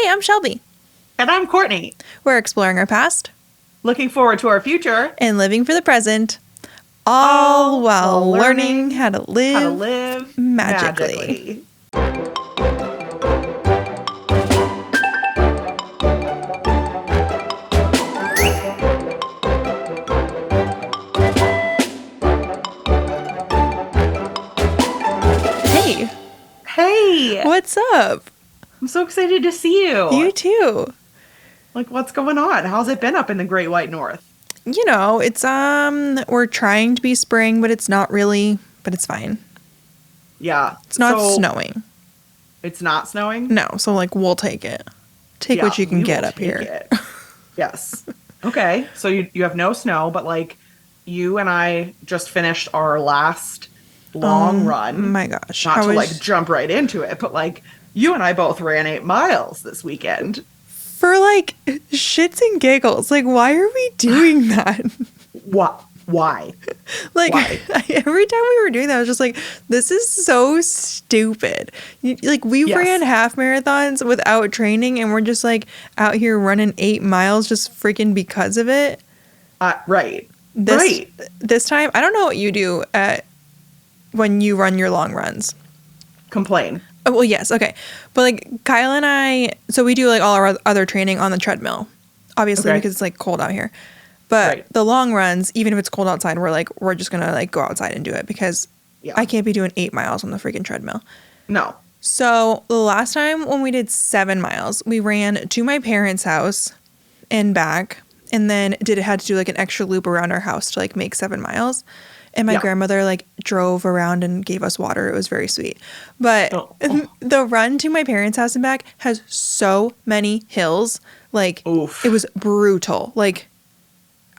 Hey, I'm Shelby. And I'm Courtney. We're exploring our past Looking forward to our future. and living for the present, all while learning how to how to live live magically. Hey, Hey, what's up? I'm so excited to see you. You too. Like, what's going on? How's it been up in the Great White North? You know, it's we're trying to be spring, but it's not really, but it's fine. Yeah. It's not So, snowing. It's not snowing? No, so like we'll take it. Take Yeah, what you can we get will up take here. it. Yes. Okay. So you have no snow, but like you and I just finished our last long run. My gosh. Not How to was like jump right into it, but like you and I both ran 8 miles this weekend. for like shits and giggles? Like, why are we doing that? What? Why? Like Why? every time we were doing that, I was just like, this is so stupid. Like we Yes. ran half marathons without training, and we're just like out here running 8 miles just freaking because of it. Right. This Right. this time, I don't know what you do when you run your long runs. Complain. Oh, well, yes, okay, but like Kyle and I, so we do like all our other training on the treadmill, obviously Okay. because it's like cold out here. But Right. the long runs, even if it's cold outside, we're just gonna like go outside and do it because Yeah. I can't be doing 8 miles on the freaking treadmill. No. So the last time when we did 7 miles, we ran to my parents' house and back, and then had to do like an extra loop around our house to like make 7 miles. And my Yeah. grandmother like drove around and gave us water. It was very sweet. But Oh. the run to my parents' house and back has so many hills. Like Oof. it was brutal. Like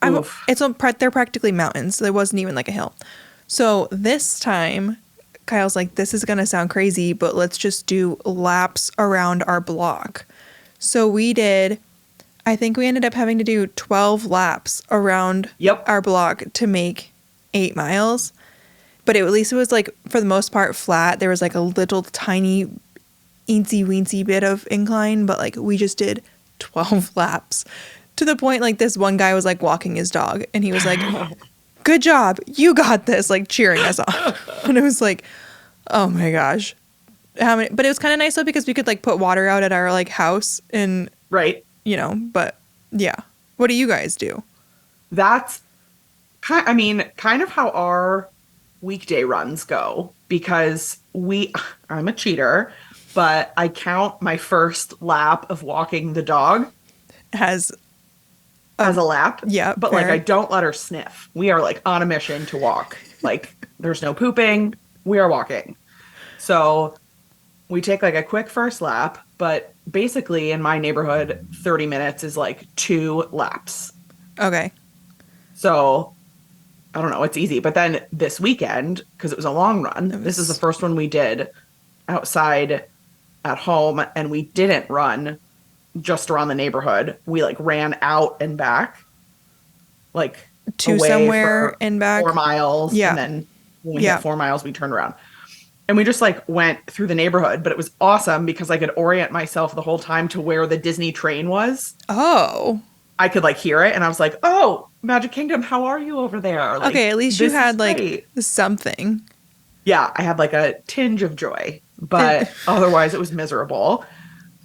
Oof. they're practically mountains. So there wasn't even like a hill. So this time, Kyle's like, this is gonna sound crazy, but let's just do laps around our block. So we did. I think we ended up having to do 12 laps around Yep. our block to make 8 miles. But at least it was like, for the most part, flat. There was like a little tiny eensy weensy bit of incline, but like we just did 12 laps to the point like this one guy was like walking his dog and he was like, good job, you got this, like cheering us on. And it was like, oh my gosh, how many? But it was kind of nice though because we could like put water out at our like house and Right. but yeah. What do you guys do? That's kind of how our weekday runs go because I'm a cheater, but I count my first lap of walking the dog Has as a lap. yeah, But like fair. I don't let her sniff. We are like on a mission to walk. Like there's no pooping. We are walking. So we take like a quick first lap, but basically in my neighborhood, 30 minutes is like 2 laps. Okay. So I don't know, it's easy. But then this weekend, because it was a long run, this is the first one we did outside at home, and we didn't run just around the neighborhood. We like ran out and back, like To away somewhere for and back. 4 miles. Yeah. And then when we Yeah. hit 4 miles, we turned around. And we just like went through the neighborhood, but it was awesome because I could orient myself the whole time to where the Disney train was. Oh. I could like hear it and I was like, oh, Magic Kingdom, how are you over there? Like, Okay, at least you this had is like great. something. Yeah, I had like a tinge of joy, but otherwise it was miserable.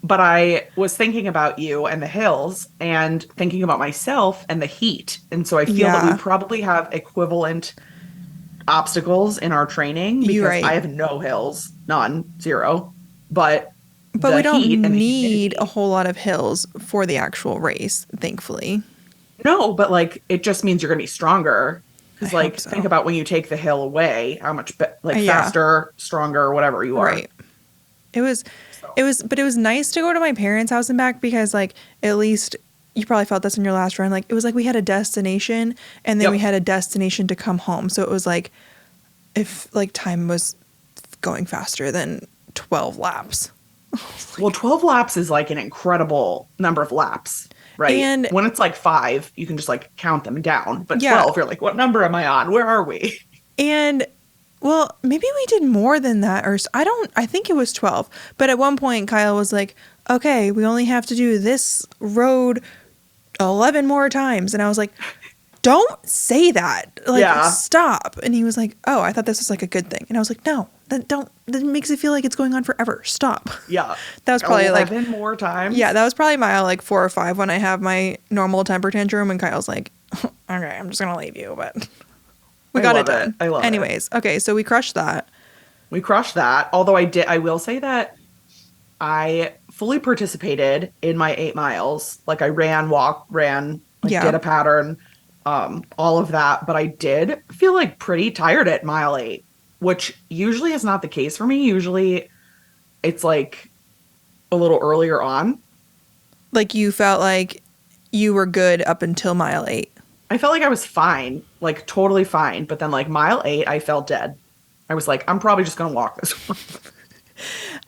But I was thinking about you and the hills and thinking about myself and the heat. And so I feel that Yeah. we probably have equivalent obstacles in our training because You're right. I have no hills, none, zero. But But the we don't heat and the need humidity- a whole lot of hills for the actual race, thankfully. No, but like it just means you're gonna be stronger. Because I like hope so. think about when you take the hill away, how much Yeah. faster, stronger, whatever you are. Right. It was So- but it was nice to go to my parents' house and back because like at least you probably felt this in your last run. Like it was like we had a destination and then Yep. we had a destination to come home. So it was like if like time was going faster than 12 laps. Well, 12 laps is like an incredible number of laps, right? And- when it's like 5, you can just like count them down. But Yeah. 12, you're like, what number am I on? Where are we? And well, maybe we did more than that, or I think it was 12. But at one point, Kyle was like, okay, we only have to do this road 11 more times. And I was like, don't say that. Like, stop. And he was like, oh, I thought this was like a good thing. And I was like, no, that makes it feel like it's going on forever. Stop. Yeah. That was probably 11 more times. Yeah, that was probably mile like 4 or 5 when I have my normal temper tantrum. And Kyle's like, okay, I'm just going to leave you. But we got it done. I love it. Anyways, okay, so we crushed that. Although I will say that I fully participated in my 8 miles. Like I ran, did a pattern, all of that. But I did feel like pretty tired at mile 8, which usually is not the case for me. Usually it's like a little earlier on. Like you felt like you were good up until mile 8. I felt like I was fine, like totally fine. But then like mile 8, I felt dead. I was like, I'm probably just going to walk this one.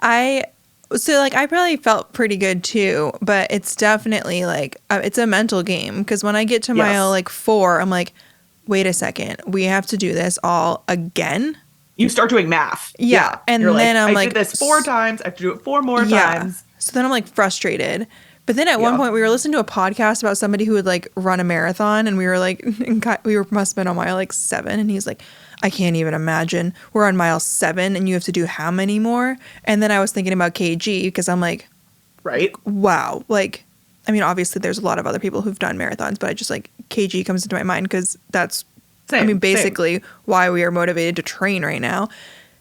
I probably felt pretty good too, but it's definitely like, it's a mental game. Because when I get to mile like 4, I'm like, wait a second, we have to do this all again. You start doing math. Yeah. And you're then I'm like, I did this 4 times. I have to do it 4 more times. So then I'm like frustrated. But then at one point we were listening to a podcast about somebody who would like run a marathon, and we were like, must have been on mile like 7. And he's like, I can't even imagine. We're on mile 7 and you have to do how many more? And then I was thinking about KG because I'm like, right. Wow. Like, I mean, obviously there's a lot of other people who've done marathons, but I just like KG comes into my mind because that's, basically why we are motivated to train right now.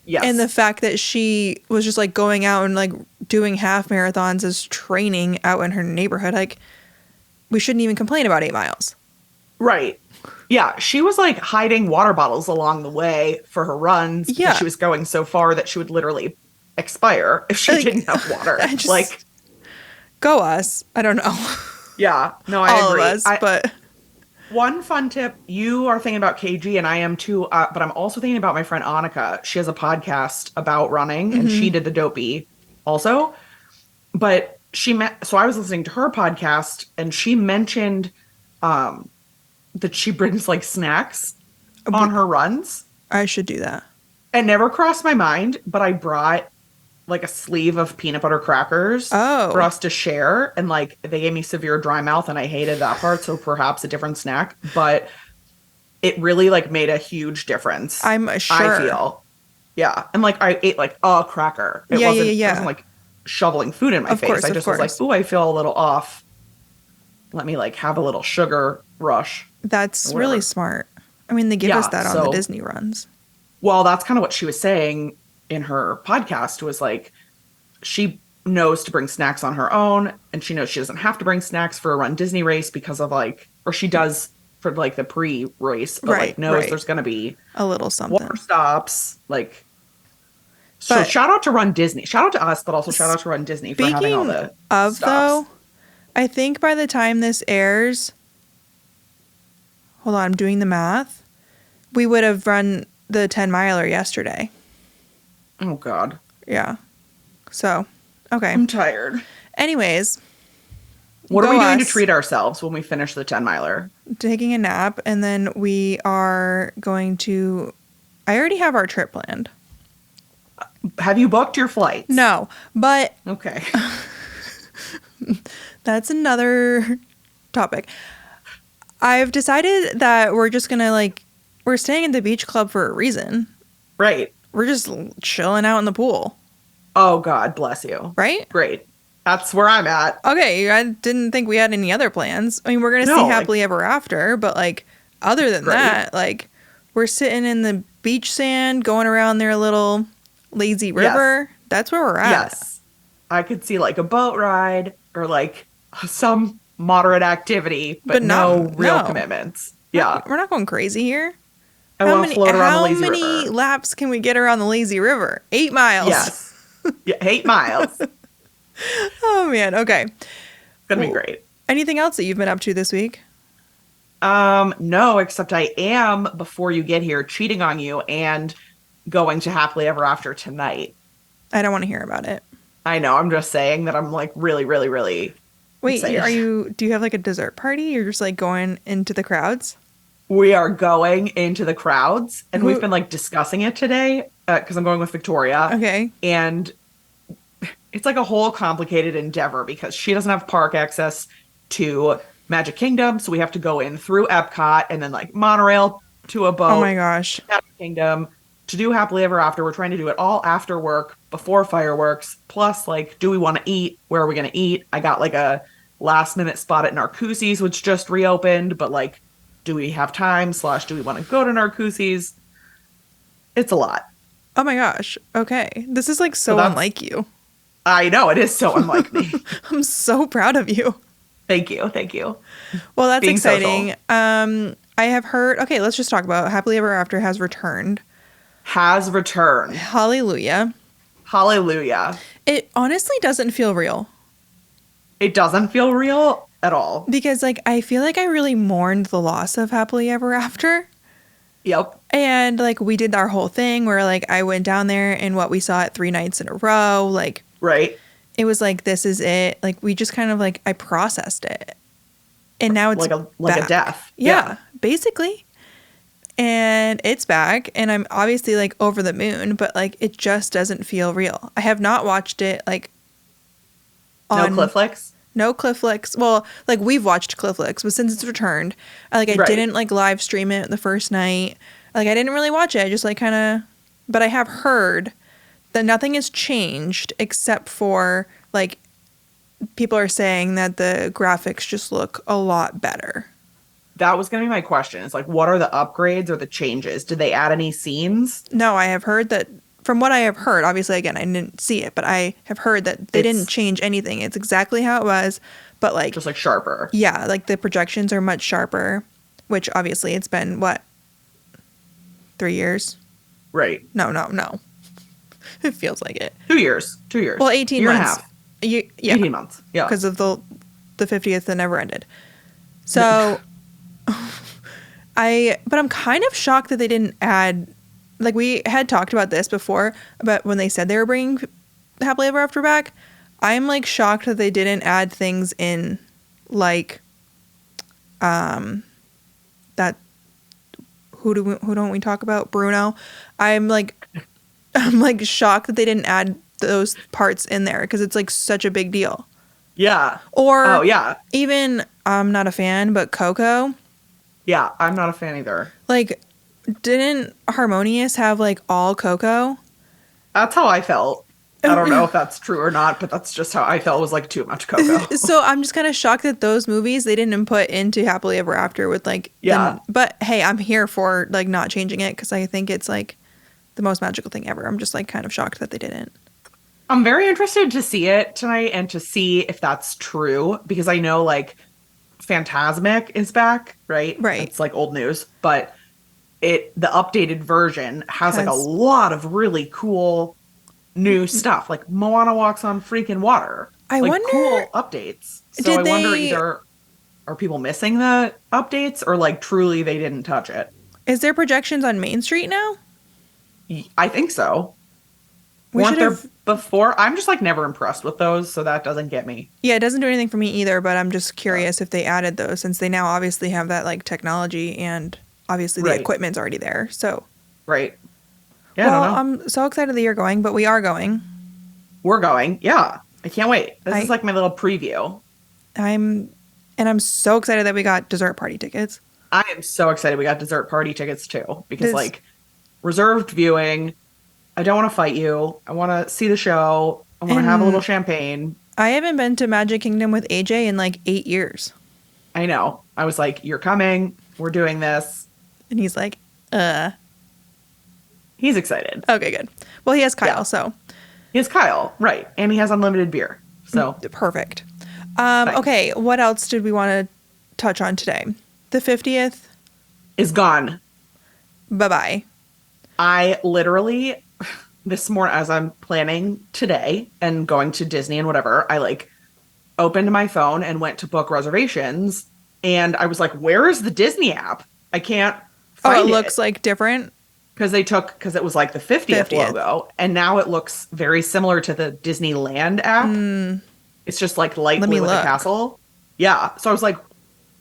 Yes. And the fact that she was just like going out and like doing half marathons as training out in her neighborhood, like we shouldn't even complain about 8 miles. Right. Yeah. She was like hiding water bottles along the way for her runs. Yeah. She was going so far that she would literally expire if she didn't have water. Go us. I don't know. Yeah. No, I All agree. Of us, but one fun tip, you are thinking about KG and I am too, but I'm also thinking about my friend Annika. She has a podcast about running and she did the Dopey also. But so I was listening to her podcast and she mentioned that she brings like snacks on her runs. I should do that. It never crossed my mind, but I brought like a sleeve of peanut butter crackers for us to share. And like they gave me severe dry mouth and I hated that part. So perhaps a different snack, but it really like made a huge difference. I'm sure. I feel. Yeah. And like I ate like a cracker. It wasn't like shoveling food in my face. I just was like, ooh, I feel a little off. Let me like have a little sugar rush. That's really smart. I mean, they give us that on the Disney runs. Well, that's kind of what she was saying in her podcast was like, she knows to bring snacks on her own and she knows she doesn't have to bring snacks for a Run Disney race because of like, or she does for like the pre-race, but like knows there's going to be a little something. Water stops. Like, so shout out to Run Disney. Shout out to us, but also shout out to Run Disney for having all the stops. Though, I think by the time this airs, hold on, I'm doing the math. We would have run the 10 miler yesterday. Oh, God. Yeah. So, okay. I'm tired. Anyways. What are we doing to treat ourselves when we finish the 10 miler? Taking a nap, and then we are going to... I already have our trip planned. Have you booked your flights? No, but... Okay. That's another topic. I've decided that we're just going to, like... We're staying at the beach club for a reason. Right. We're just chilling out in the pool. Oh, God bless you. Right? Great. That's where I'm at. Okay. I didn't think we had any other plans. I mean, we're going to see Happily Ever After, but like, other than that, like, we're sitting in the beach sand, going around their little lazy river. Yes. That's where we're at. Yes. I could see like a boat ride or like some moderate activity, but no real commitments. Yeah. We're not going crazy here. How many laps can we get around the lazy river? 8 miles. Yes. Yeah, 8 miles. Oh, man. Okay. Gonna be great. Anything else that you've been up to this week? No, except I am, before you get here, cheating on you and going to Happily Ever After tonight. I don't want to hear about it. I know. I'm just saying that I'm like really, really, really Wait, excited. Do you have like a dessert party? You're just like going into the crowds? We are going into the crowds, and we've been like discussing it today because I'm going with Victoria. Okay. And it's like a whole complicated endeavor because she doesn't have park access to Magic Kingdom, so we have to go in through Epcot and then like monorail to a Oh my boat, gosh. Magic Kingdom to do Happily Ever After. We're trying to do it all after work, before fireworks. Plus, like, do we want to eat? Where are we going to eat? I got like a last minute spot at Narcoossee's, which just reopened, but like, do we have time? / do we want to go to Narcoossee's? It's a lot. Oh my gosh. Okay. This is like so unlike you. I know, it is so unlike me. I'm so proud of you. Thank you. Thank you. Well, that's Being exciting. social. I have heard, okay, let's just talk about Happily Ever After has returned. Has returned. Hallelujah. Hallelujah. It honestly doesn't feel real. It doesn't feel real at all. Because like I feel like I really mourned the loss of Happily Ever After. Yep. And like we did our whole thing where like I went down there and what we saw it 3 nights in a row, like right. It was like this is it. Like we just kind of like I processed it. And now it's like a death. Yeah, basically. And it's back and I'm obviously like over the moon, but like it just doesn't feel real. I have not watched it like on No Cliff Flicks? No Cliff Flicks. Well, like we've watched Cliff Flicks, but since it's returned, I didn't like live stream it the first night. Like I didn't really watch it. I just like kind of, but I have heard that nothing has changed except for like people are saying that the graphics just look a lot better. That was going to be my question. It's like, what are the upgrades or the changes? Did they add any scenes? No, I have heard that. From what I have heard, obviously, again, I didn't see it, but I have heard that they didn't change anything. It's exactly how it was, but like... Just like sharper. Yeah, like the projections are much sharper, which obviously it's been, what, 3 years? Right. No. It feels like it. 2 years. 2 years. Well, 18 year months. And a half. 18 months, yeah. Because of the 50th that never ended. So, but I'm kind of shocked that they didn't add... Like, we had talked about this before, about when they said they were bringing Happily Ever After back. I'm, like, shocked that they didn't add things in, like, that, who don't we talk about? Bruno. I'm shocked that they didn't add those parts in there, because it's, like, such a big deal. Yeah. Or, oh, yeah. Even, I'm not a fan, but Coco. Yeah, I'm not a fan either. Like... Didn't Harmonious have, like, all Coco? That's how I felt. I don't know if that's true or not, but that's just how I felt. It was, like, too much Coco. So I'm just kind of shocked that those movies, they didn't put into Happily Ever After with, like... Yeah. But, hey, I'm here for, like, not changing it, because I think it's, like, the most magical thing ever. I'm just, like, kind of shocked that they didn't. I'm very interested to see it tonight and to see if that's true, because I know, like, Fantasmic is back, right? Right. It's, like, old news, but... the updated version has like a lot of really cool new stuff. Like Moana walks on freaking water. I like, wonder cool updates. So I wonder either are people missing the updates or like truly they didn't touch it. Is there projections on Main Street now? I think so. Weren't there before? I'm just like never impressed with those, so that doesn't get me. Yeah, it doesn't do anything for me either, but I'm just curious if they added those since they now obviously have that like technology and obviously the equipment's already there, so. Right. Yeah, well, I don't know. I'm so excited that you're going, but we are going. We're going. Yeah. I can't wait. This is like my little preview. I'm so excited that we got dessert party tickets. I am so excited we got dessert party tickets too, because like reserved viewing, I don't want to fight you. I want to see the show. I want to have a little champagne. I haven't been to Magic Kingdom with AJ in like 8 years. I know. I was like, you're coming. We're doing this. And he's like, He's excited. Okay, good. Well, he has Kyle, so. He has Kyle, right. And he has unlimited beer. So. Perfect. Okay, what else did we want to touch on today? The 50th? Is gone. Bye-bye. I literally, this morning, as I'm planning today and going to Disney and whatever, I like opened my phone and went to book reservations. And I was like, where is the Disney app? I can't find it. Oh, it looks like different? Because it was like the 50th logo. And now it looks very similar to the Disneyland app. It's just like light blue with a castle. Yeah. So I was like,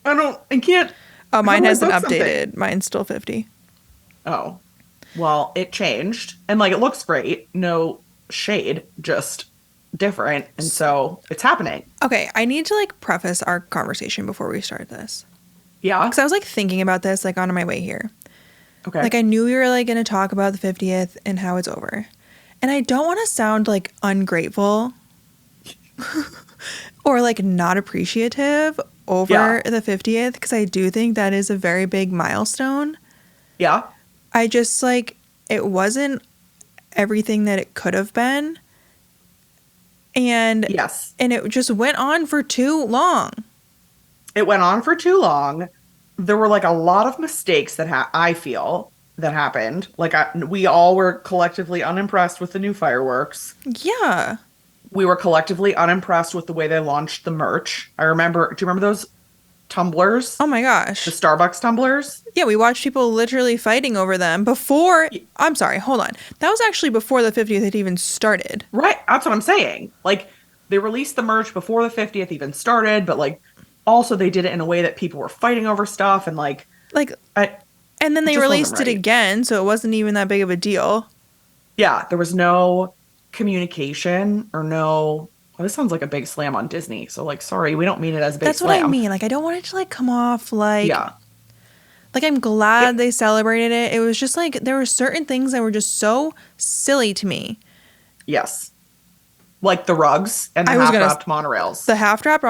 I can't. Oh, mine hasn't updated. Mine's still 50. Oh. Well, it changed. And like, it looks great. No shade. Just different. And so it's happening. Okay, I need to like preface our conversation before we start this. Yeah. Because I was like thinking about this like on my way here. Okay. Like I knew we were like going to talk about the 50th and how it's over. And I don't want to sound like ungrateful or like not appreciative over the 50th because I do think that is a very big milestone. Yeah. I just like it wasn't everything that it could have been. And yes. And it just went on for too long. It went on for too long. There were like a lot of mistakes that I feel that happened. Like we all were collectively unimpressed with the new fireworks. Yeah. We were collectively unimpressed with the way they launched the merch. Do you remember those tumblers? Oh my gosh. The Starbucks tumblers? Yeah, we watched people literally fighting over them before. I'm sorry, hold on. That was actually before the 50th had even started. Right. That's what I'm saying. Like, they released the merch before the 50th even started, but like, also they did it in a way that people were fighting over stuff and and then they released it again, so it wasn't even that big of a deal. Yeah, there was no communication or no. Well, this sounds like a big slam on Disney. So like, sorry, we don't mean it as a big slam. That's what I mean. Like, I don't want it to like come off like. Yeah. Like, I'm glad they celebrated it. It was just like there were certain things that were just so silly to me. Yes. Like the rugs and the half-wrapped monorails. The half-wrapped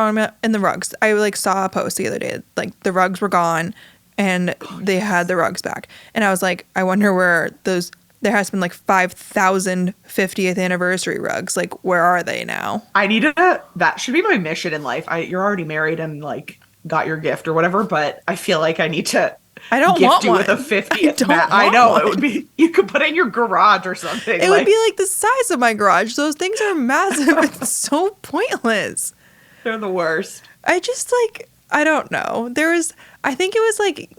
and the rugs. I like saw a post the other day. Like the rugs were gone and they had the rugs back. And I was like, I wonder where those, there has been like 5,000 50th anniversary rugs. Like, where are they now? That should be my mission in life. You're already married and like got your gift or whatever, but I feel like I need to gift you with a 50th mat. I know. It would be, you could put it in your garage or something. It would be like the size of my garage. Those things are massive. It's so pointless. They're the worst. I just like, I don't know. I think it was like,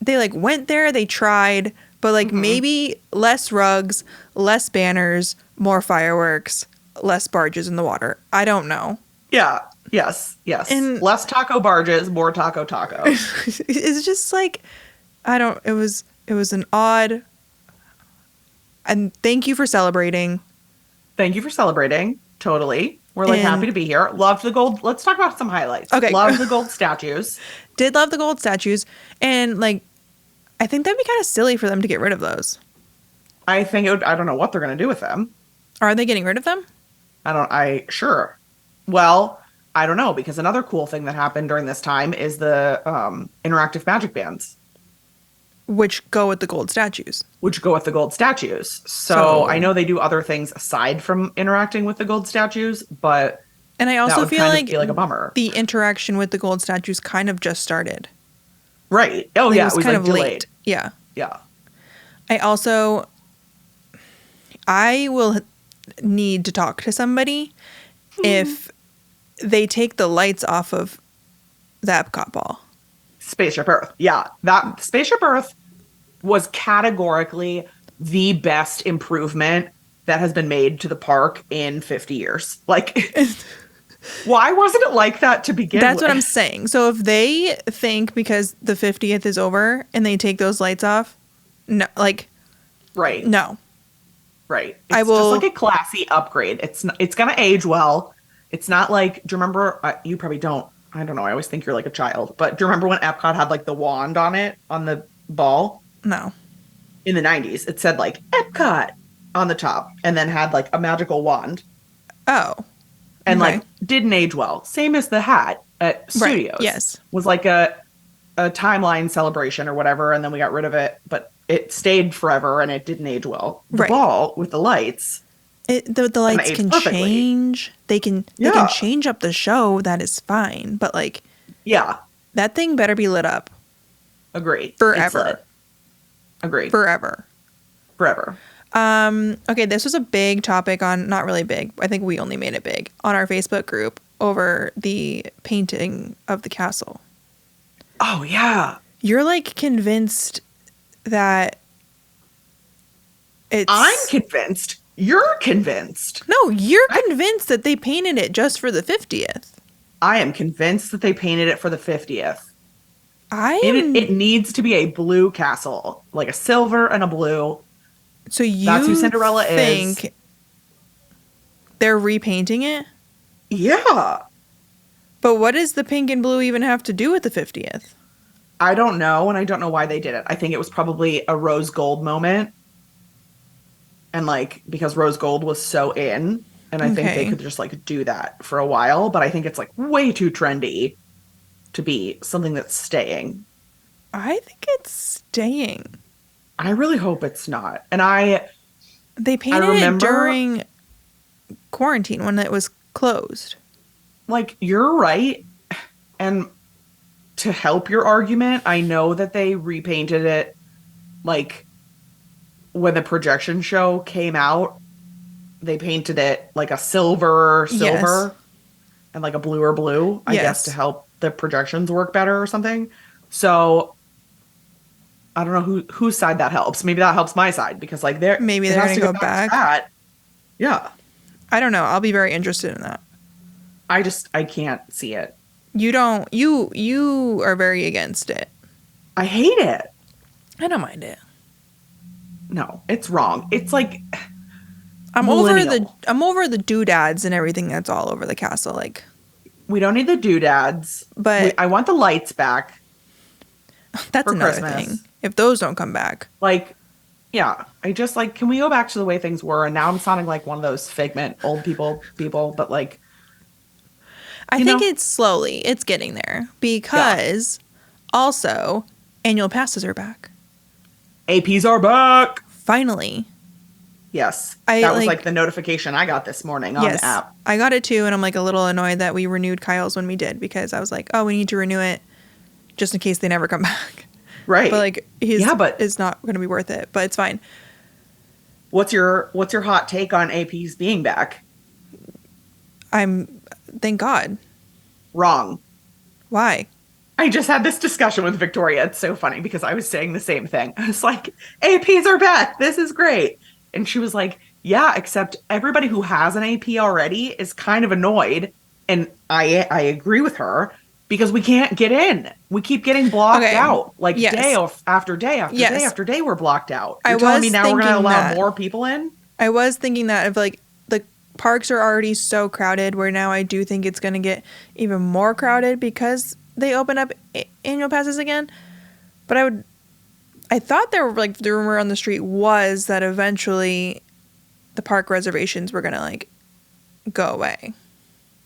they like went there, they tried, but like maybe less rugs, less banners, more fireworks, less barges in the water. I don't know. Yeah. Yes. And less taco barges, more taco tacos. It's just like, it was an odd, and thank you for celebrating. Thank you for celebrating. Totally. We're like happy to be here. Loved the gold. Let's talk about some highlights. Okay. Loved the gold statues. Did love the gold statues. And like, I think that'd be kind of silly for them to get rid of those. I think I don't know what they're going to do with them. Are they getting rid of them? Sure. Well, I don't know, because another cool thing that happened during this time is the interactive magic bands. Which go with the gold statues. So I know they do other things aside from interacting with the gold statues, but and I also feel like a bummer. The interaction with the gold statues kind of just started. Right. Oh, yeah. It was kind of delayed. Late. Yeah. Yeah. I will need to talk to somebody if they take the lights off of the Epcot ball. Spaceship Earth. Yeah. That Spaceship Earth was categorically the best improvement that has been made to the park in 50 years. Like, why wasn't it like that to begin with? That's what I'm saying. So if they think because the 50th is over and they take those lights off, no, like, right. No. Right. It's just like a classy upgrade. It's going to age well. It's not like, do you remember, you probably don't, I don't know, I always think you're like a child, but do you remember when Epcot had like the wand on it, on the ball? No. In the 90s, it said like Epcot on the top and then had like a magical wand. Oh. And like didn't age well. Same as the hat at Studios. Right. Yes. Was like a timeline celebration or whatever, and then we got rid of it, but it stayed forever and it didn't age well. The ball with the lights. The lights can change. They can change up the show. That is fine. But like, yeah, that thing better be lit up. Agreed. Forever. Agreed. Forever. Forever. Okay, this was a big topic not really big. I think we only made it big on our Facebook group over the painting of the castle. Oh, yeah. You're like convinced that I'm convinced. You're convinced. No, you're convinced that they painted it just for the 50th. I am convinced that they painted it for the 50th. It needs to be a blue castle, like a silver and a blue. So that's who Cinderella is. They're repainting it? Yeah. But what does the pink and blue even have to do with the 50th? I don't know, and I don't know why they did it. I think it was probably a rose gold moment. And like, because rose gold was so in, and I think they Okay. could just like do that for a while, but I think it's like way too trendy to be something that's staying. I think it's staying. I really hope it's not. And They I painted it remember, during quarantine when it was closed. like, you're right. And to help your argument, I know that they repainted it like when the projection show came out, they painted it like a Yes. silver and like a bluer blue, I guess, to Yes. help the projections work better or something. So I don't know whose side that helps. Maybe that helps my side because like there Maybe it they're has going to to go go back to back. that. Yeah. I don't know. I'll be very interested in that. I can't see it. You are very against it. I hate it. I don't mind it. No, it's wrong. It's like I'm millennial. over the doodads and everything that's all over the castle. Like, We don't need the doodads. but I want the lights back that's for another thing. Christmas. If those don't come back, Like, yeah, I just like, can we go back to the way things were? And now I'm sounding like one of those figment old people, but like, I you think know, it's getting there yeah, because also annual passes are back. APs are back. Finally, Yes, I that was like like the notification I got this morning on the yes, app. I got it too, and I'm like a little annoyed that we renewed Kyle's when we did because I was like, oh, we need to renew it just in case they never come back. But Right. like his Yeah, but is not going to be worth it. But it's fine. what's your hot take on APs being back? I'm thank God. Wrong. Why? I just had this discussion with Victoria. It's so funny because I was saying the same thing. I was like, APs are back. This is great. And she was like, yeah, except everybody who has an AP already is kind of annoyed. And I agree with her because we can't get in. We keep getting blocked Okay. out. Like Yes. after day after day Yes. after day, we're blocked out. I You're telling me was now we're going to thinking allow that. more people in? I was thinking that if like the parks are already so crowded, where now I do think it's going to get even more crowded because they open up annual passes again. But I thought there were like the rumor on the street was that eventually the park reservations were going to like go away.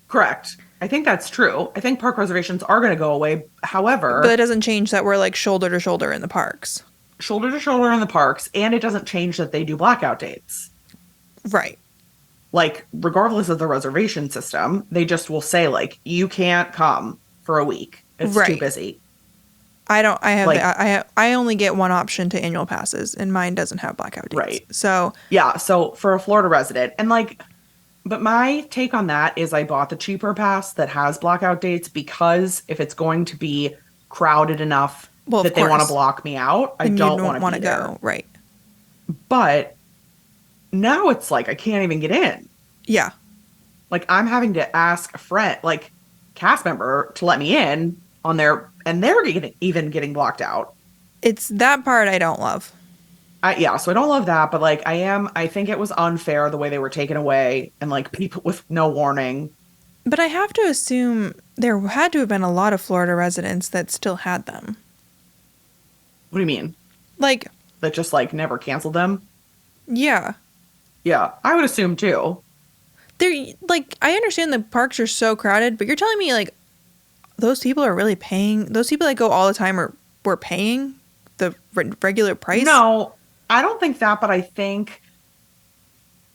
Correct. I think that's true. I think park reservations are going to go away. But that However, doesn't change that we're like shoulder to shoulder in the parks. shoulder to shoulder in the parks, and it doesn't change that they do blackout dates. Right. Like, regardless of the reservation system, they just will say, like, you can't come for a week. It's too Right. busy. I don't. I have. Like, I only get one option to annual passes, and mine doesn't have blackout dates. right. So Yeah. So for a Florida resident, and like, but my take on that is I bought the cheaper pass that has blackout dates because if it's going to be crowded enough well, of that they want to course, block me out, I then you don't don't want to want be to there. go. Right. But now it's like I can't even get in. Yeah. Like I'm having to ask a friend, like cast member, to let me in on their, and they're getting blocked out. It's that part I don't love. Yeah, so I don't love that, but like I think it was unfair the way they were taken away and like people with no warning. But I have to assume there had to have been a lot of Florida residents that still had them. What do you mean? Like, That just like never canceled them? yeah. Yeah, I would assume too. They're like, I understand the parks are so crowded, but you're telling me like those people are really paying, those people that go all the time were paying the regular price? No, I don't think that, but I think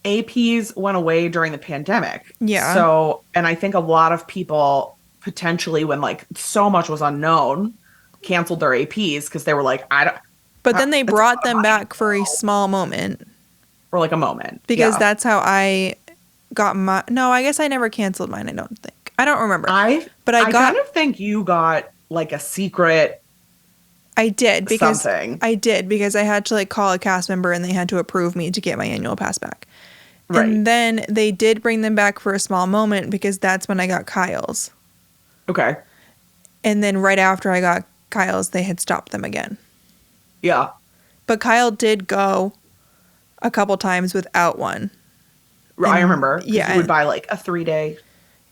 APs went away during the pandemic. Yeah. So, and I think a lot of people potentially, when like so much was unknown, canceled their APs because they were like, I don't. But then they It's a brought lot of them money back for a small moment for like a moment. because Yeah. that's how I got my. No, I guess I never canceled mine. I don't think. I don't remember. But I got. kind of think you got like a secret I did because something. I did because I had to like call a cast member and they had to approve me to get my annual pass back. Right. And then they did bring them back for a small moment because that's when I got Kyle's. Okay. And then right after I got Kyle's, they had stopped them again. Yeah. But Kyle did go a couple times without one. I remember. Yeah. You would buy like a 3-day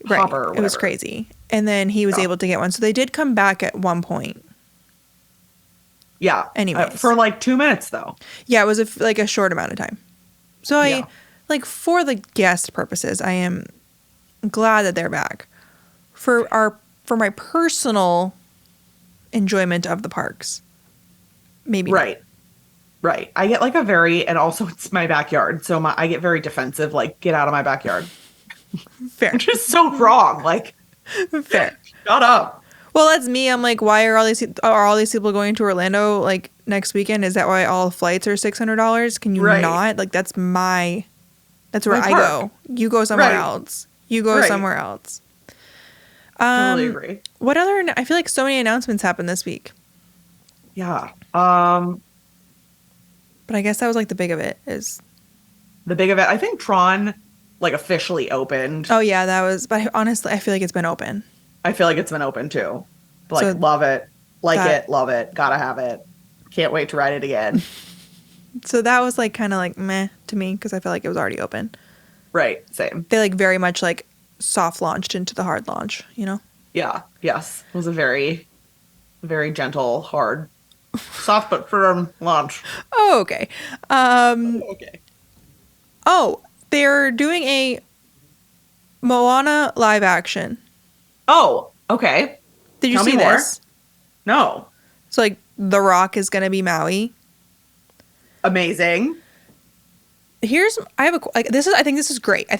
hopper or whatever. It was crazy. And then he was able to get one. So they did come back at one point. Yeah. Anyways. For like 2 minutes though. Yeah, it was a short amount of time. So I, like, for the guest purposes, I am glad that they're back. For my personal enjoyment of the parks, maybe not. Right. I get like and also it's my backyard, so I get very defensive, like, get out of my backyard. Fair. Which is so wrong. Like, fair. Shut up. Well, that's me. I'm like, why are all these people going to Orlando like next weekend? Is that why all flights are $600? Can you not? Like, that's where I go. You go somewhere else. You go somewhere else. Totally agree. What other? I feel like so many announcements happened this week. Yeah. But I guess that was like the big of it. I think Tron like officially opened. Oh yeah, that was. But honestly, I feel like it's been open. I feel like it's been open too. But, like, love it. Love it. Gotta have it. Can't wait to ride it again. So that was like kind of like meh to me because I felt like it was already open. Right. Same. They like very much like soft launched into the hard launch, you know? Yeah. Yes. It was a very, very gentle, hard, soft but firm launch. Oh, okay. Okay. Oh, they're doing a Moana live action. Oh, okay. Did you see this? No. So like The Rock is going to be Maui. Amazing. I think this is great. I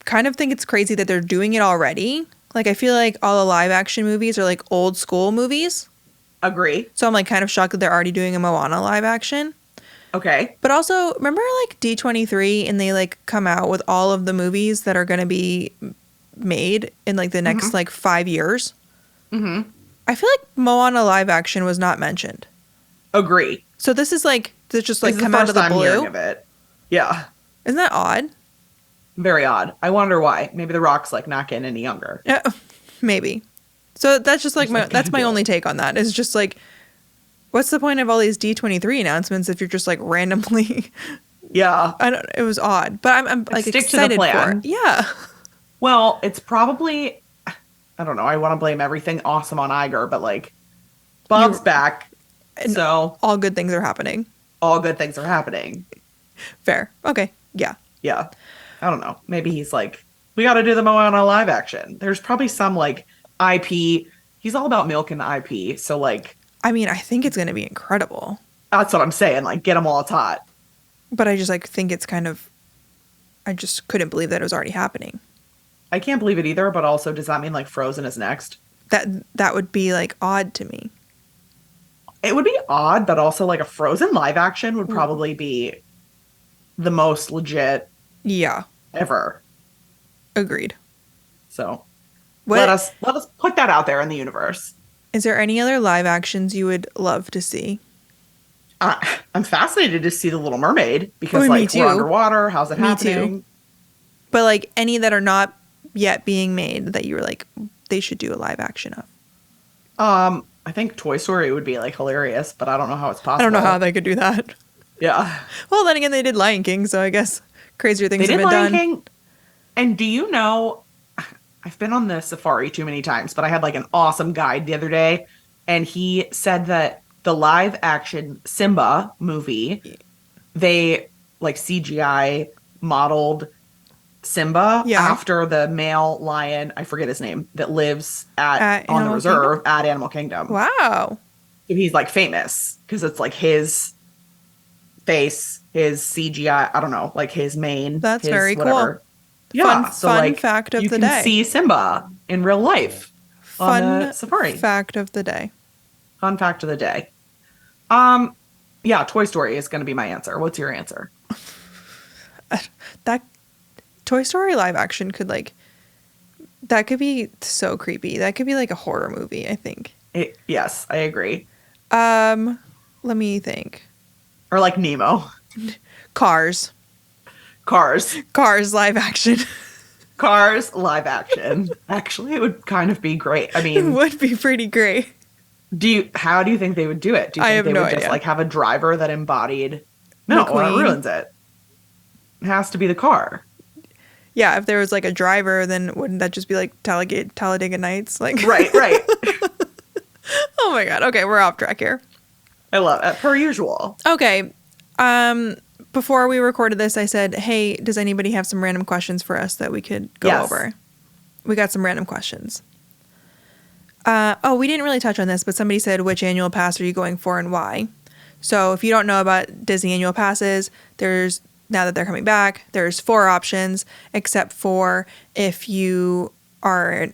kind of think it's crazy that they're doing it already. Like, I feel like all the live action movies are like old school movies. Agree. So I'm like kind of shocked that they're already doing a Moana live action. Okay. But also, remember like D23 and they like come out with all of the movies that are going to be made in like the next like 5 years? Mm-hmm. I feel like Moana live action was not mentioned. Agree. So this is like, this just like come out of the blue. Of it. Yeah. Isn't that odd? Very odd. I wonder why. Maybe The Rock's like not getting any younger. Yeah, maybe. So that's just like that's my only take on that. Is just like, what's the point of all these D23 announcements if you're just like randomly? Yeah. It was odd, but I'm like stick excited to the plan. for it. Yeah. Well, it's probably, I don't know. I want to blame everything awesome on Iger, but like, Bob's back. So all good things are happening. All good things are happening. Fair. Okay. Yeah. Yeah. I don't know. Maybe he's like, we got to do the Moana live action. There's probably some like IP. He's all about milking the IP. So like, I mean, I think it's going to be incredible. That's what I'm saying. Like, get them while it's hot. But I just like think it's kind of, I just couldn't believe that it was already happening. I can't believe it either. But also, does that mean like Frozen is next? That would be like odd to me. It would be odd, but also like a Frozen live action would probably be the most legit. Yeah. Ever. Agreed. So let us put that out there in the universe. Is there any other live actions you would love to see? I'm fascinated to see The Little Mermaid because like we're underwater. How's it happening? Too. But like any that are not yet being made that you were like they should do a live action of. I think Toy Story would be like hilarious, but I don't know how it's possible. I don't know how they could do that. Yeah. Well, then again, they did Lion King, so I guess crazier things have been Lion done. King. And do you know, I've been on the safari too many times, but I had like an awesome guide the other day, and he said that the live action Simba movie, they like CGI modeled Simba after the male lion, I forget his name, that lives on the reserve at Animal Kingdom. Wow. So he's like famous because it's like his face, his CGI, I don't know, like his mane. That's very cool. Yeah. Fun fact of the day. You can see Simba in real life on the safari. Fact of the day. Fun fact of the day. Yeah, Toy Story is going to be my answer. What's your answer? That Toy Story live action could that could be so creepy. That could be like a horror movie, I think. Yes, I agree. Let me think. Or like Nemo. Cars live action. Cars live action. Actually, it would kind of be great. I mean, it would be pretty great. How do you think they would do it? Do you think they would just like have a driver that embodied? No, well, that ruins it. It has to be the car. Yeah, if there was like a driver, then wouldn't that just be like Talladega Nights? Like, Right. oh my God. Okay, we're off track here. I love it. Per usual. Okay. Before we recorded this, I said, hey, does anybody have some random questions for us that we could go over? We got some random questions. We didn't really touch on this, but somebody said, which annual pass are you going for and why? So if you don't know about Disney annual passes, now that they're coming back, there's 4 options, except for if you are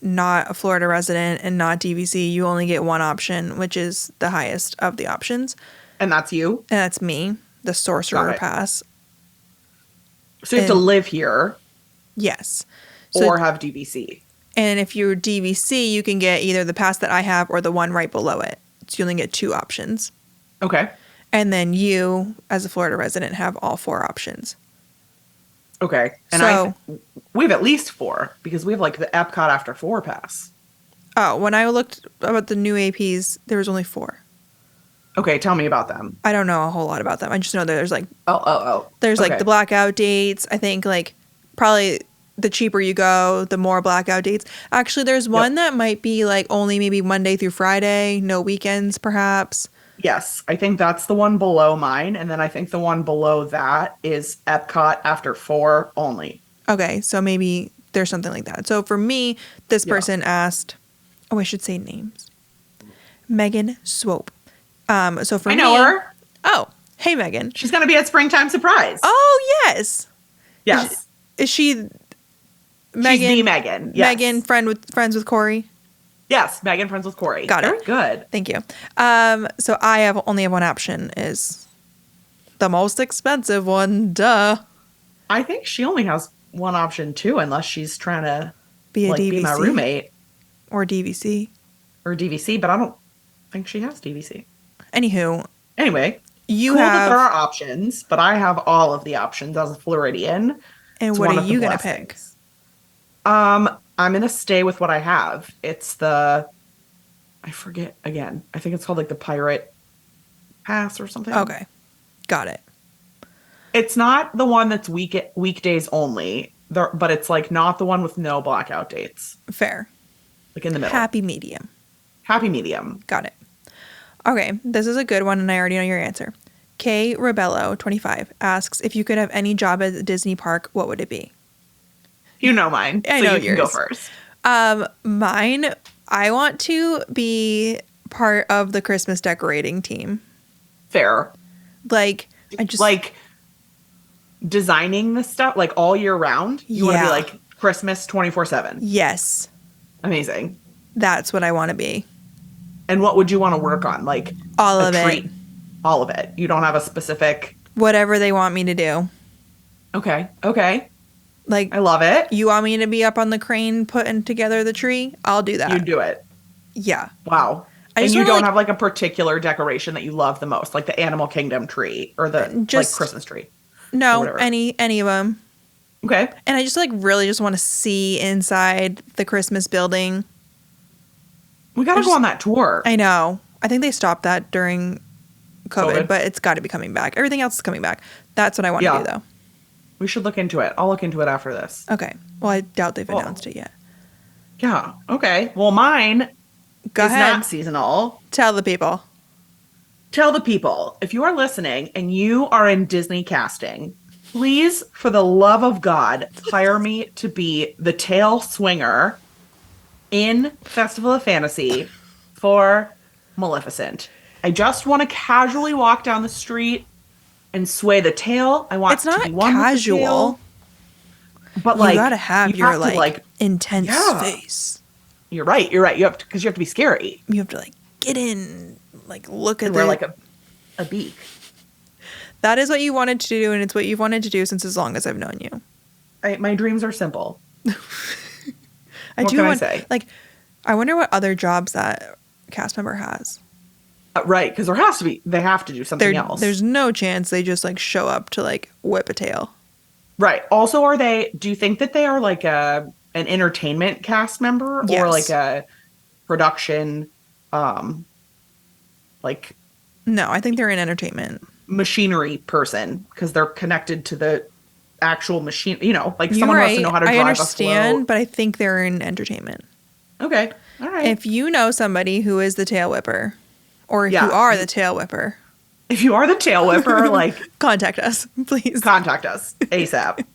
not a Florida resident and not DVC, you only get 1 option, which is the highest of the options. And that's you? And that's me, the Sorcerer Pass. So you have to live here. Yes. Or have DVC. And if you're DVC, you can get either the pass that I have or the one right below it. So you only get 2 options. Okay. And then you, as a Florida resident, have all 4 options. Okay. And we have at least 4 because we have like the Epcot After 4 pass. Oh, when I looked about the new APs, there was only 4. Okay, tell me about them. I don't know a whole lot about them. I just know that there's like... There's like the blackout dates. I think like probably the cheaper you go, the more blackout dates. Actually, there's one that might be like only maybe Monday through Friday, no weekends perhaps. Yes, I think that's the one below mine. And then I think the one below that is Epcot After 4 only. Okay, so maybe there's something like that. So for me, this person asked... Oh, I should say names. Megan Swope. So for me... I know her. Oh, hey, Megan. She's going to be at Springtime Surprise. Oh, yes. Yes. Is she... Megan? She's the Megan. Yes. Megan, friends with Corey? Yes, Megan, friends with Corey. Got it. Very good. Thank you. So I only have one option, is the most expensive one. Duh. I think she only has one option too, unless she's trying to be a DVC. Be my roommate. Or DVC. Or DVC, but I don't think she has DVC. Anyway, cool that there are options, but I have all of the options as a Floridian. And what are you going to pick? I'm going to stay with what I have. It's I forget again. I think it's called like the Pirate Pass or something. Okay. Got it. It's not the one that's weekdays only, but it's like not the one with no blackout dates. Fair. Like in the middle. Happy medium. Got it. Okay, this is a good one, and I already know your answer. Kay Rebello, 25, asks, if you could have any job at the Disney park, what would it be? You know mine. I know you yours. Can go first. Mine, I want to be part of the Christmas decorating team. Fair. Like, I just... Like, designing the stuff, like, all year round? You want to be, like, Christmas 24/7? Yes. Amazing. That's what I want to be. And what would you want to work on? Like all of it. All of it. You don't have a specific... Whatever they want me to do. Okay. Like, I love it. You want me to be up on the crane putting together the tree? I'll do that. You do it. Yeah. Wow. And you don't have like a particular decoration that you love the most, like the Animal Kingdom tree or the like Christmas tree? No, any of them. Okay. And I just like really just want to see inside the Christmas building. We got to go on that tour. I know. I think they stopped that during COVID. But it's got to be coming back. Everything else is coming back. That's what I want to do, though. We should look into it. I'll look into it after this. Okay. Well, I doubt they've announced it yet. Yeah. Okay. Well, mine is not seasonal. Tell the people. If you are listening and you are in Disney casting, please, for the love of God, hire me to be the tail swinger in Festival of Fantasy for Maleficent. I just want to casually walk down the street and sway the tail. I want it's not to be one casual, with the tail, but like you gotta have your like intense face. You're right. You have to, because you have to be scary. You have to like get in, like look at like a beak. That is what you wanted to do, and it's what you've wanted to do since as long as I've known you. My dreams are simple. I say? Like, I wonder what other jobs that cast member has. Right, because they have to do something else. There's no chance they just like show up to like whip a tail. Right. Also, do you think that they are like an entertainment cast member or like a production, No, I think they're an entertainment machinery person because they're connected to the actual machine, you know, like You're someone who has to right. know how to I drive a understand, float. but I think they're in entertainment. Okay. All right. If you know somebody who is the tail whipper, or if you Yeah. are the tail whipper, If you are the tail whipper, like contact us, please. contact us ASAP.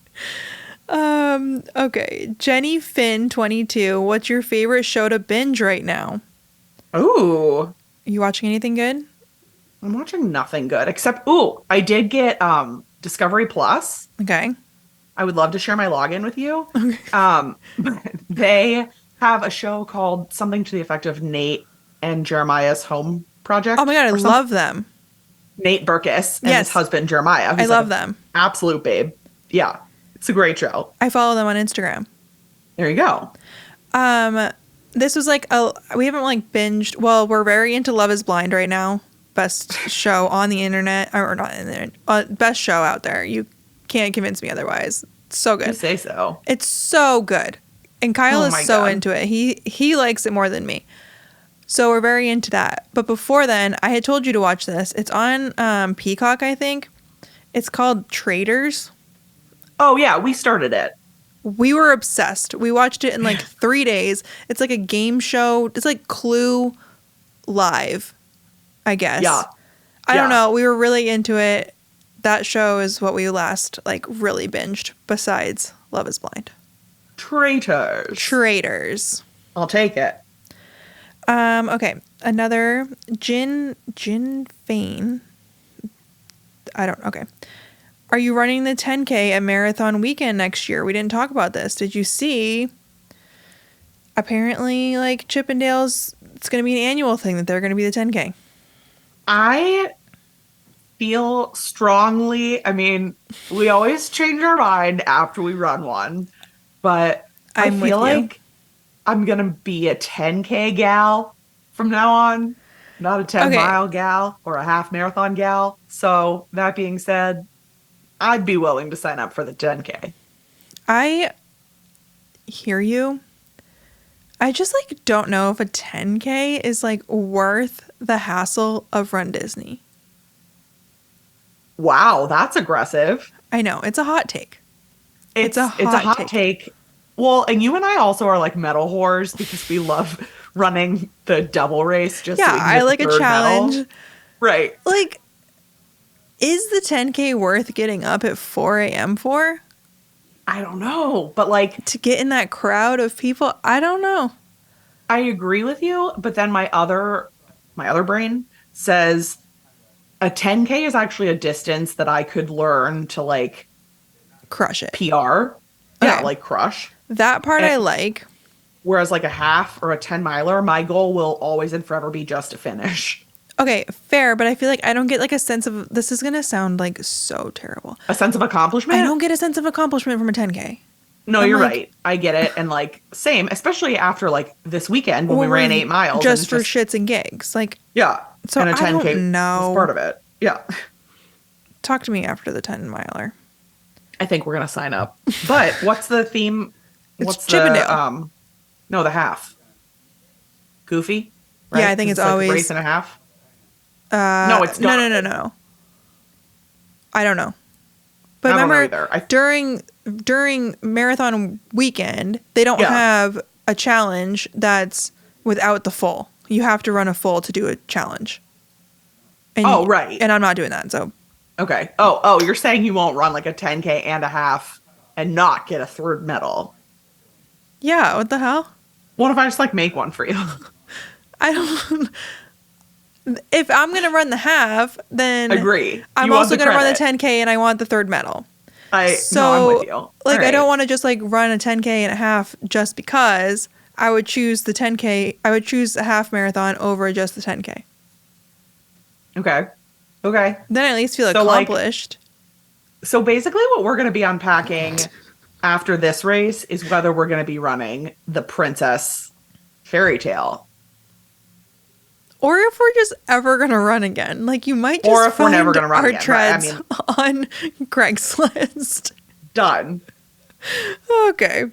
Okay. Jenny Finn 22, what's your favorite show to binge right now? Ooh. You watching anything good? I'm watching nothing good except I did get Discovery Plus. Okay. I would love to share my login with you. But they have a show called something to the effect of Nate and Jeremiah's Home Project. Oh my God, I or something. love them. Nate Burkus and Yes. his husband Jeremiah. I love them. Absolute babe. Yeah. It's a great show. I follow them on Instagram. There you go. This was like we haven't like binged. Well, we're very into Love is Blind right now. Best show on the internet, or not in the internet, best show out there. You can't convince me otherwise. It's so good. You say so. It's so good. And Kyle is so God. into it. He likes it more than me. So we're very into that. But before then, I had told you to watch this. It's on Peacock, I think. It's called Traders. Oh yeah, we started it. We were obsessed. We watched it in like 3 days. It's like a game show. It's like Clue live, I guess. Yeah. I don't know. We were really into it. That show is what we last like really binged besides Love is Blind. Traders. I'll take it. Okay. Another Jin Fane. Okay. Are you running the 10K at Marathon Weekend next year? We didn't talk about this. Did you see? Apparently, like Chippendales, it's going to be an annual thing that they're going to be the 10K. I feel strongly. I mean, we always change our mind after we run one, but I feel like I'm going to be a 10K gal from now on, not a 10-mile gal or a half marathon gal. So that being said, I'd be willing to sign up for the 10K. I hear you. I just like don't know if a 10K is like worth the hassle of Run Disney. Wow, that's aggressive. I know, it's a hot take. It's a hot take. Well, and you and I also are like medal whores because we love running the double race. Just yeah, I like a challenge. Medal. Right. Like, is the 10K worth getting up at 4 a.m. for? I don't know, but like to get in that crowd of people, I don't know. I agree with you, but then my other brain says a 10K is actually a distance that I could learn to like crush it. PR. Okay. Yeah, like crush. That part I like. Whereas like a half or a 10-miler, my goal will always and forever be just to finish. Okay, fair, but I feel like I don't get like a sense of, this is going to sound like so terrible. A sense of accomplishment? I don't get a sense of accomplishment from a 10K. No, you're right. I get it. And like, same, especially after like this weekend when we ran 8 miles. Just for shits and gigs. Like, yeah. So and a 10K I don't know. was part of it. Yeah. Talk to me after the 10-miler. I think we're going to sign up. But what's the theme? What's Chippendale. No, the half. Goofy? Right? Yeah, I think it's always like a race and a half. No, it's not. No. I don't know. But remember, during Marathon Weekend, they don't have a challenge that's without the full. You have to run a full to do a challenge. And right. And I'm not doing that, so. Okay. Oh, you're saying you won't run like a 10K and a half and not get a third medal. Yeah, what the hell? What if I just like make one for you? I don't. If I'm going to run the half, then agree. I'm also going to run the 10K and I want the third medal. I'm with you. Like, right. I don't want to just like run a 10K and a half just because. I would choose the 10K. I would choose a half marathon over just the 10K. Okay. Then I at least feel accomplished. So basically what we're going to be unpacking after this race is whether we're going to be running the Princess Fairy Tale. Or if we're just ever going to run again. Like, you might just or if we're never going to run our again. treads on Craigslist. Done. Okay.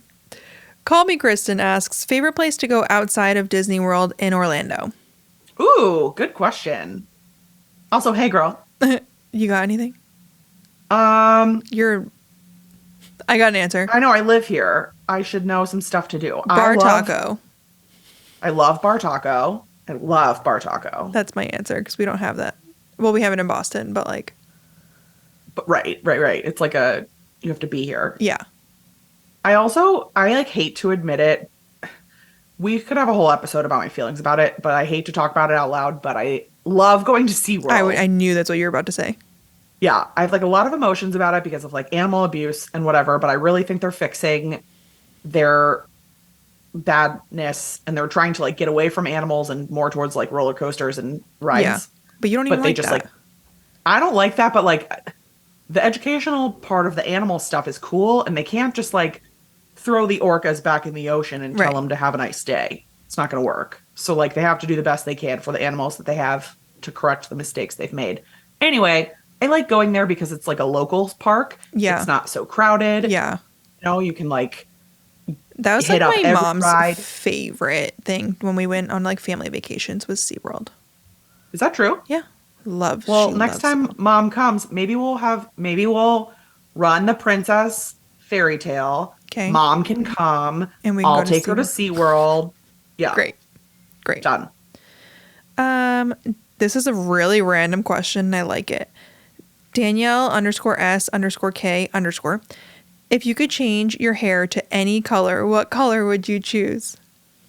Call Me Kristen asks, favorite place to go outside of Disney World in Orlando? Ooh, good question. Also, hey, girl. You got anything? You're I got an answer. I know I live here. I should know some stuff to do. Bar taco. I love bar taco. I love bar taco. That's my answer because we don't have that. Well, we have it in Boston, but like. But right. It's like you have to be here. Yeah. I like hate to admit it. We could have a whole episode about my feelings about it, but I hate to talk about it out loud, but I love going to SeaWorld. I knew that's what you were about to say. Yeah, I have like a lot of emotions about it because of like animal abuse and whatever, but I really think they're fixing their badness and they're trying to like get away from animals and more towards like roller coasters and rides. Yeah, but you don't even like that. I don't like that, but like the educational part of the animal stuff is cool and they can't just like throw the orcas back in the ocean and tell them to have a nice day. It's not going to work. So like they have to do the best they can for the animals that they have to correct the mistakes they've made. Anyway, I like going there because it's like a local park. Yeah. It's not so crowded. Yeah. You know, you can like that was like my mom's favorite thing when we went on like family vacations was SeaWorld. Is that true? Yeah. Well, next time mom comes, maybe we'll run the princess fairy tale. Okay. Mom can come. And I'll take her to SeaWorld. Yeah. Great. Done. This is a really random question and I like it. Danielle _S_K_. If you could change your hair to any color, what color would you choose?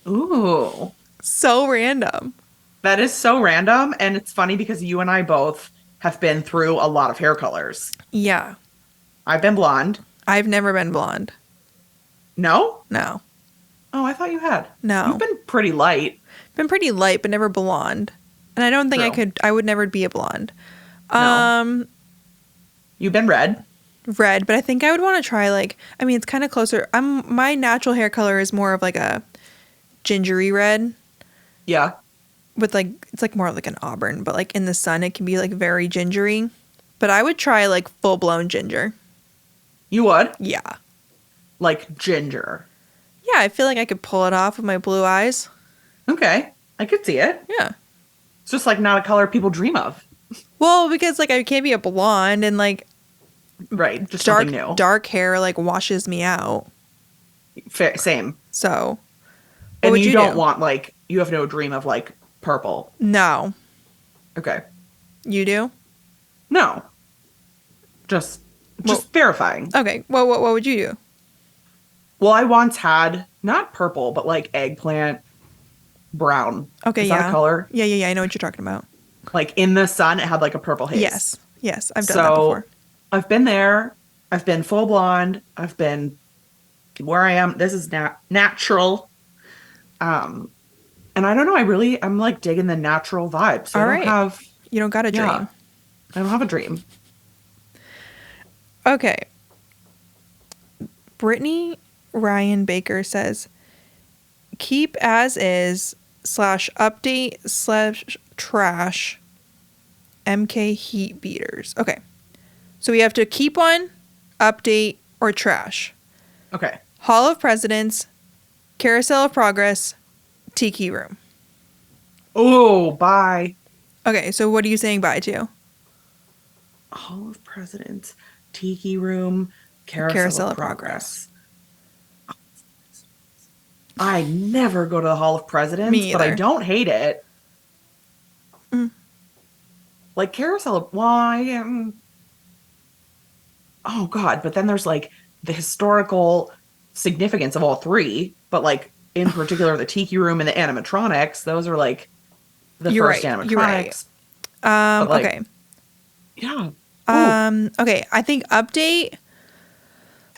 Ooh. So random. That is so random. And it's funny because you and I both have been through a lot of hair colors. Yeah. I've been blonde. I've never been blonde. No? No. Oh, I thought you had. No. You've been pretty light. Been pretty light, but never blonde. And I don't think I would never be a blonde. No. You've been red. Red, but I think I would want to try like, I mean, it's kind of closer. My natural hair color is more of like a gingery red. Yeah. With like, it's like more of like an auburn, but like in the sun, it can be like very gingery. But I would try like full blown ginger. You would? Yeah. Like ginger. Yeah, I feel like I could pull it off with my blue eyes. Okay. I could see it. Yeah. It's just like not a color people dream of. Well, because like I can't be a blonde and like right, just something new. Dark hair like washes me out. Same. So, and you don't want like you have no dream of like purple. No. Okay. You do? No. Just verifying. Okay. Well, what would you do? Well, I once had not purple, but like eggplant brown. Okay, Is that a color? Yeah. I know what you're talking about. Like in the sun, it had like a purple haze. Yes, I've done that before. I've been there. I've been full blonde. I've been where I am. This is natural. And I don't know. I'm like digging the natural vibe. So you don't got a dream. I don't have a dream. Okay. Brittany Ryan Baker says, keep as is /update/trash MK heat beaters. Okay. So we have to keep one, update, or trash. Okay. Hall of Presidents, Carousel of Progress, Tiki Room. Oh, bye. Okay, so what are you saying bye to? Hall of Presidents, Tiki Room, Carousel of Progress. I never go to the Hall of Presidents, but I don't hate it. Like Carousel of oh God, but then there's like the historical significance of all three, but like in particular the Tiki Room and the animatronics, those are like the first animatronics. Okay. Yeah. Okay, I think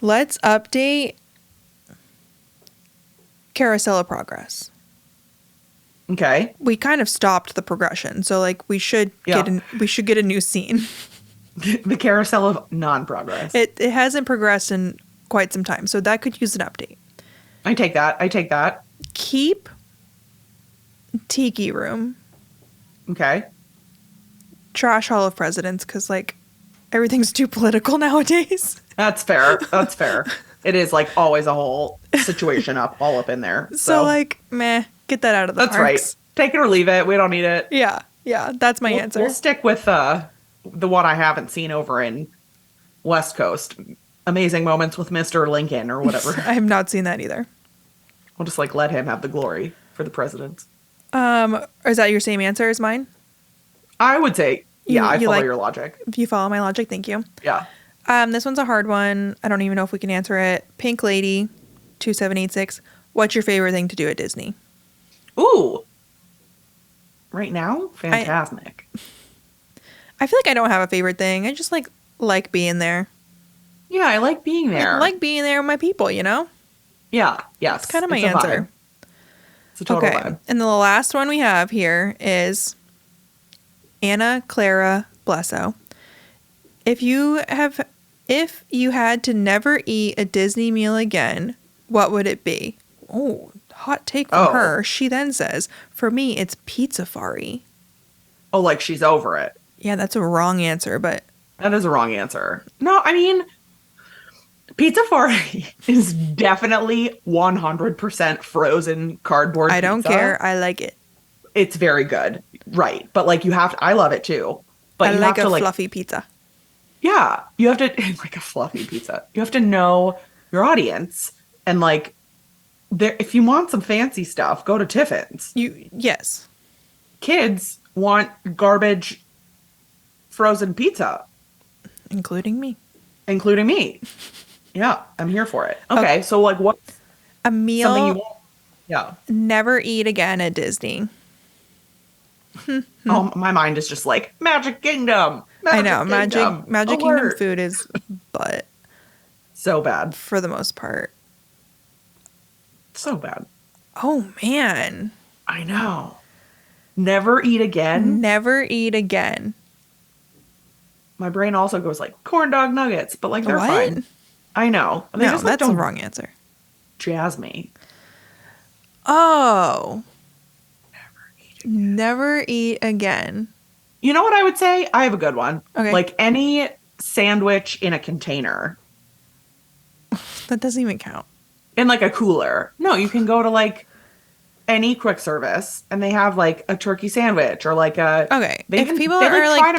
let's update Carousel of Progress. Okay. We kind of stopped the progression, so like we should get a new scene. The Carousel of non-progress. It hasn't progressed in quite some time, so that could use an update. I take that. Keep Tiki Room. Okay. Trash Hall of Presidents, because like everything's too political nowadays. That's fair. It is like always a whole situation all up in there. So like, meh, get that out of the parks. That's right. Take it or leave it. We don't need it. Yeah. That's my answer. We'll stick with the one I haven't seen over in West Coast. Amazing Moments with Mr. Lincoln or whatever. I have not seen that either. We'll just like let him have the glory for the president. Is that your same answer as mine? I would say, yeah, I follow like, your logic. If you follow my logic, thank you. Yeah. This one's a hard one. I don't even know if we can answer it. Pink Lady, 2786. What's your favorite thing to do at Disney? Ooh. Right now? Fantastic. I feel like I don't have a favorite thing. I just like being there. Yeah, I like being there. I like being there with my people, you know? Yeah, yes. That's kind of my answer. It's a total vibe. And the last one we have here is Anna Clara Blesso. If you had to never eat a Disney meal again, what would it be? Oh, hot take from her. She then says, for me, it's Pizzafari. Oh, like she's over it. Yeah, that's a wrong answer, but... That is a wrong answer. No, I mean, Pizzafari is definitely 100% frozen cardboard pizza. I don't care. I like it. It's very good. Right. But like I love it too. But I like a fluffy pizza. Yeah. You have to, like a fluffy pizza. You have to know your audience. And like, if you want some fancy stuff, go to Tiffin's. Yes. Kids want garbage frozen pizza. Including me. Yeah, I'm here for it. Okay, so like what's a meal something you want? Yeah. Never eat again at Disney. Oh, my mind is just like Magic Kingdom. I know. Magic Kingdom food is butt. So bad. For the most part. So bad. Oh, man. I know. Never eat again? Never eat again. My brain also goes like corn dog nuggets, but like they're fine. I know. They no, just, like, that's the wrong answer. Jazz me. Oh. Never eat again. You know what I would say? I have a good one. Okay. Like any sandwich in a container. That doesn't even count. In like a cooler. No, you can go to like any quick service and they have like a turkey sandwich or like a... Okay. If people are like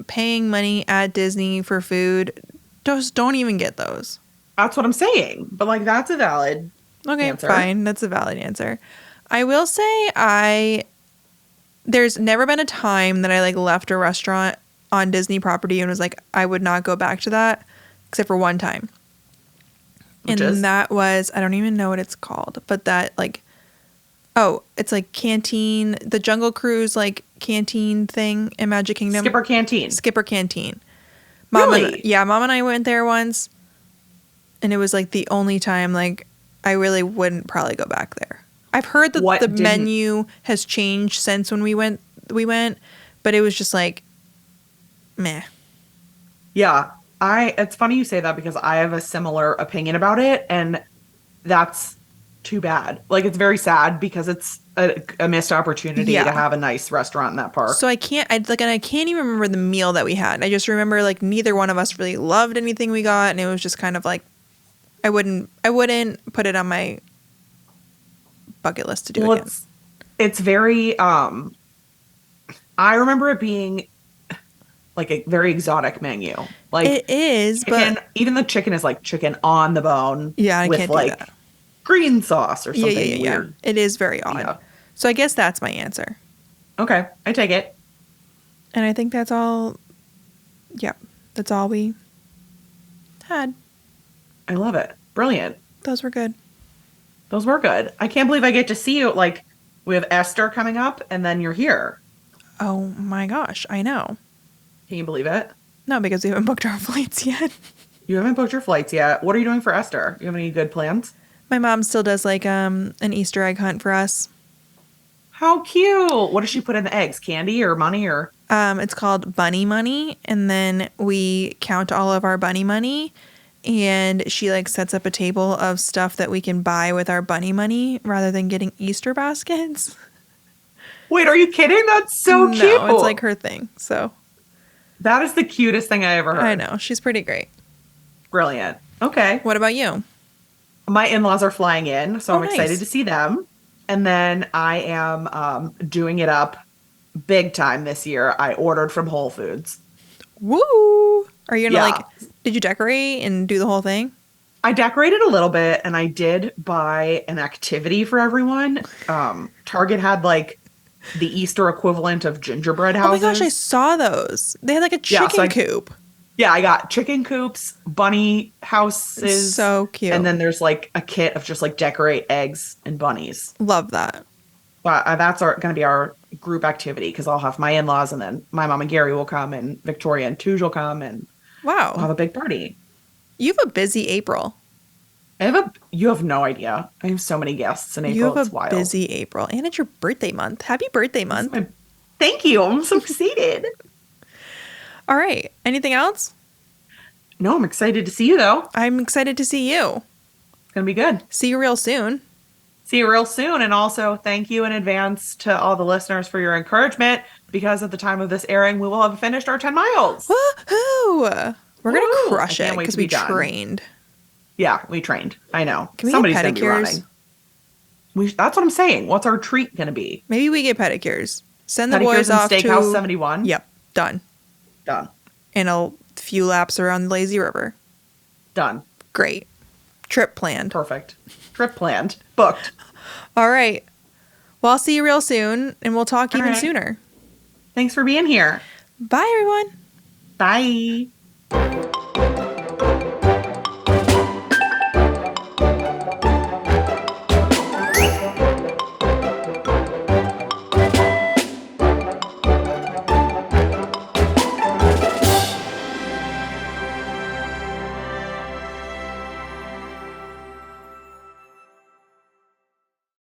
paying money at Disney for food, just don't even get those. That's what I'm saying. But like that's a valid answer. Fine. That's a valid answer. I will say there's never been a time that I like left a restaurant on Disney property and was like, I would not go back to that except for one time. That was, I don't even know what it's called, but that like, it's like Canteen, the Jungle Cruise like canteen thing in Magic Kingdom. Skipper Canteen. Really? Mom and I went there once and it was like the only time like I really wouldn't probably go back there. I've heard that the menu has changed since when we went, but it was just like, meh. Yeah. It's funny you say that because I have a similar opinion about it and that's too bad. Like it's very sad because it's a missed opportunity to have a nice restaurant in that park. So I can't even remember the meal that we had. I just remember like neither one of us really loved anything we got and it was just kind of like, I wouldn't put it on my bucket list to do again. It's very I remember it being like a very exotic menu. Like it is, chicken, but even the chicken is like chicken on the bone. Yeah, I with can't like do that. Green sauce or something weird. Yeah. It is very odd. Yeah. So I guess that's my answer. Okay, I take it. And I think that's all. Yeah, that's all we had. I love it. Brilliant. Those were good. I can't believe I get to see you. Like, we have Esther coming up, and then you're here. Oh my gosh, I know. Can you believe it? No, because we haven't booked our flights yet. You haven't booked your flights yet. What are you doing for Esther? You have any good plans? My mom still does like an Easter egg hunt for us. How cute. What does she put in the eggs? Candy or money or? It's called bunny money, and then we count all of our bunny money. And she like sets up a table of stuff that we can buy with our bunny money rather than getting Easter baskets. Wait, are you kidding? That's so cute. No, it's like her thing. So that is the cutest thing I ever heard. I know. She's pretty great. Brilliant. Okay. What about you? My in-laws are flying in, so I'm excited to see them. And then I am doing it up big time this year. I ordered from Whole Foods. Woo! Are you gonna like Did you decorate and do the whole thing? I decorated a little bit and I did buy an activity for everyone. Target had like the Easter equivalent of gingerbread Oh my houses. gosh, I saw those. They had like a Yeah, so chicken coop. Yeah, I got chicken coops, bunny houses. So cute. And then there's like a kit of just like decorate eggs and bunnies. Love that. But that's going to be our group activity because I'll have my in-laws and then my mom and Gary will come and Victoria and Tuj will come and Wow. we'll have a big party. You have a busy April. You have no idea. I have so many guests in April. You have it's a wild. busy April. And it's your birthday month. Happy birthday month. Thank you. I'm so excited. All right. Anything else? No, I'm excited to see you though. I'm excited to see you. It's going to be good. See you real soon. See you real soon. And also thank you in advance to all the listeners for your encouragement because at the time of this airing, we will have finished our 10 miles. Woohoo! We're going to crush it because we trained. Yeah, we trained. I know. Can we Somebody's get going to be pedicures? running. That's what I'm saying. What's our treat going to be? Maybe we get pedicures. Send the Pedicures boys in off Steakhouse to 71? Yep. Done. Done. And a few laps around the lazy river. Done. Great. Trip planned. Perfect. Trip planned. Booked. All right. Well, I'll see you real soon, and we'll talk even sooner. Thanks for being here. Bye, everyone. Bye.